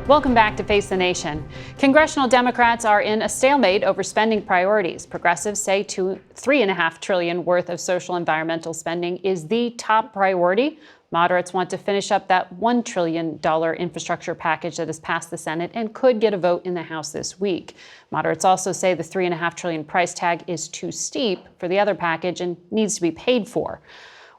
Welcome back to Face the Nation. Congressional Democrats are in a stalemate over spending priorities. Progressives say $3.5 trillion worth of social environmental spending is the top priority. Moderates want to finish up that $1 trillion infrastructure package that has passed the Senate and could get a vote in the House this week. Moderates also say the $3.5 trillion price tag is too steep for the other package and needs to be paid for.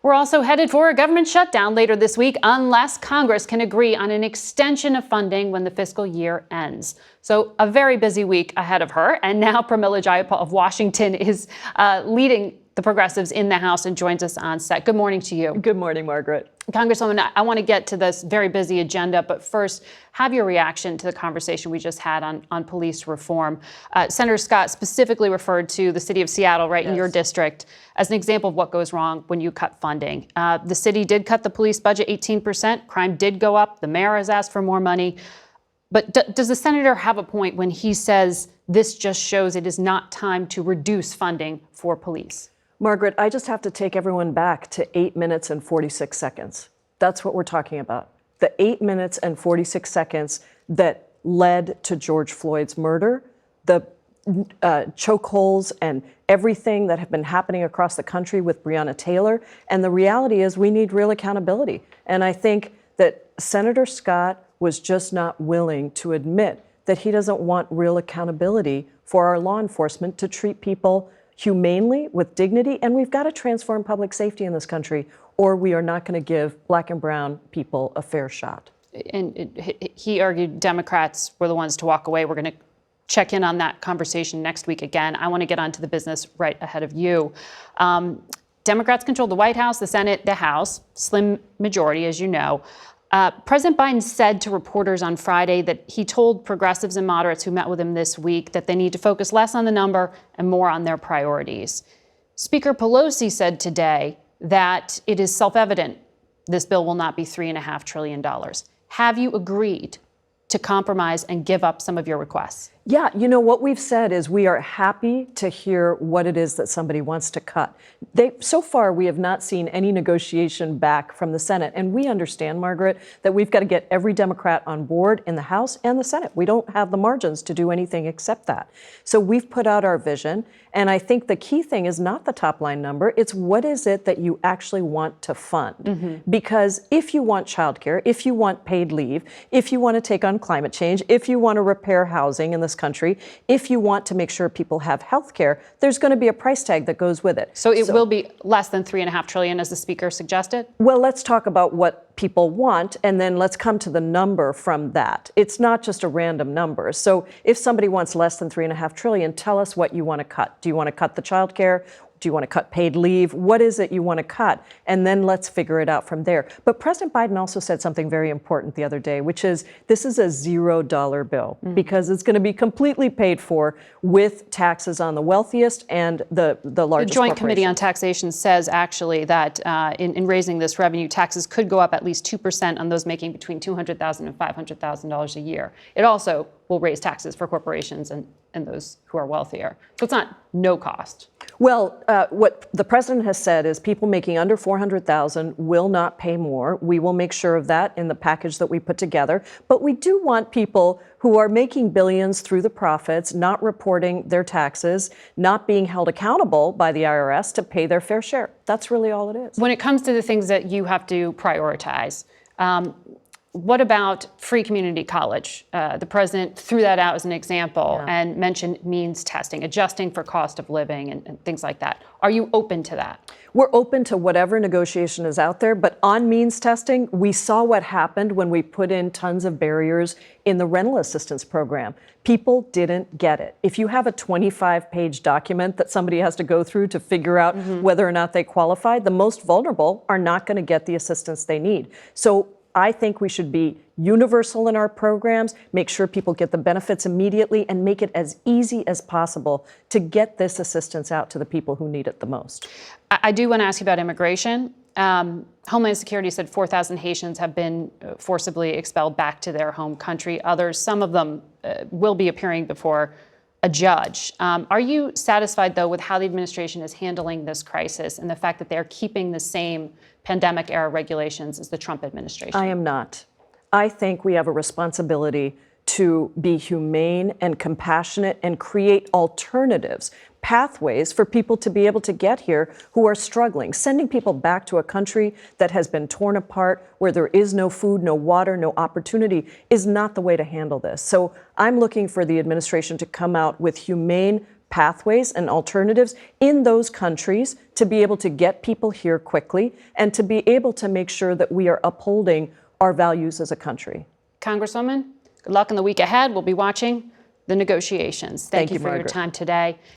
We're also headed for a government shutdown later this week unless Congress can agree on an extension of funding when the fiscal year ends. So a very busy week ahead of her. And now Pramila Jayapal of Washington is leading the progressives in the House and joins us on set. Good morning to you. Good morning, Margaret. Congresswoman, I want to get to this very busy agenda, but first, have your reaction to the conversation we just had on police reform. Senator Scott specifically referred to the city of Seattle, right, in your district, as an example of what goes wrong when you cut funding. The city did cut the police budget 18%. Crime did go up. The mayor has asked for more money. But does the senator have a point when he says this just shows it is not time to reduce funding for police? Margaret, I just have to take everyone back to 8 minutes and 46 seconds. That's what we're talking about. The 8 minutes and 46 seconds that led to George Floyd's murder, the chokeholds and everything that have been happening across the country with Breonna Taylor. And the reality is we need real accountability. And I think that Senator Scott was just not willing to admit that he doesn't want real accountability for our law enforcement to treat people humanely, with dignity, and we've got to transform public safety in this country, or we are not going to give Black and brown people a fair shot. And he argued Democrats were the ones to walk away. We're going to check in on that conversation next week again. I want to get onto the business right ahead of you. Democrats control the White House, the Senate, the House, slim majority, as you know. President Biden said to reporters on Friday that he told progressives and moderates who met with him this week that they need to focus less on the number and more on their priorities. Speaker Pelosi said today that it is self-evident this bill will not be $3.5 trillion. Have you agreed to compromise and give up some of your requests? Yeah, you know, what we've said is we are happy to hear what it is that somebody wants to cut. So far, we have not seen any negotiation back from the Senate. And we understand, Margaret, that we've got to get every Democrat on board in the House and the Senate. We don't have the margins to do anything except that. So we've put out our vision. And I think the key thing is not the top line number. It's what is it that you actually want to fund? Mm-hmm. Because if you want childcare, if you want paid leave, if you want to take on climate change, if you want to repair housing in this country, if you want to make sure people have health care, there's going to be a price tag that goes with it. So it will be less than $3.5 trillion, as the speaker suggested? Well, let's talk about what people want, and then let's come to the number from that. It's not just a random number. So if somebody wants less than $3.5 trillion, tell us what you want to cut. Do you want to cut the child care? Do you want to cut paid leave? What is it you want to cut? And then let's figure it out from there. But President Biden also said something very important the other day, which is this is a $0 bill because it's going to be completely paid for with taxes on the wealthiest and the largest. The Joint Committee on Taxation says actually that in raising this revenue, taxes could go up at least 2% on those making between $200,000 and $500,000 a year. It also will raise taxes for corporations and those who are wealthier. So it's not no cost. Well, what the president has said is people making under $400,000 will not pay more. We will make sure of that in the package that we put together. But we do want people who are making billions through the profits, not reporting their taxes, not being held accountable by the IRS to pay their fair share. That's really all it is. When it comes to the things that you have to prioritize, what about free community college? The president threw that out as an example and mentioned means testing, adjusting for cost of living and things like that. Are you open to that? We're open to whatever negotiation is out there, but on means testing, we saw what happened when we put in tons of barriers in the rental assistance program. People didn't get it. If you have a 25-page document that somebody has to go through to figure out whether or not they qualify, the most vulnerable are not going to get the assistance they need. So I think we should be universal in our programs, make sure people get the benefits immediately, and make it as easy as possible to get this assistance out to the people who need it the most. I do want to ask you about immigration. Homeland Security said 4,000 Haitians have been forcibly expelled back to their home country. Others, some of them, will be appearing before a judge. Are you satisfied, though, with how the administration is handling this crisis and the fact that they're keeping the same pandemic-era regulations as the Trump administration? I am not. I think we have a responsibility to be humane and compassionate and create alternatives, pathways for people to be able to get here who are struggling. Sending people back to a country that has been torn apart, where there is no food, no water, no opportunity, is not the way to handle this. So I'm looking for the administration to come out with humane pathways and alternatives in those countries to be able to get people here quickly and to be able to make sure that we are upholding our values as a country. Congresswoman, good luck in the week ahead. We'll be watching the negotiations. Thank you for Margaret. your time today.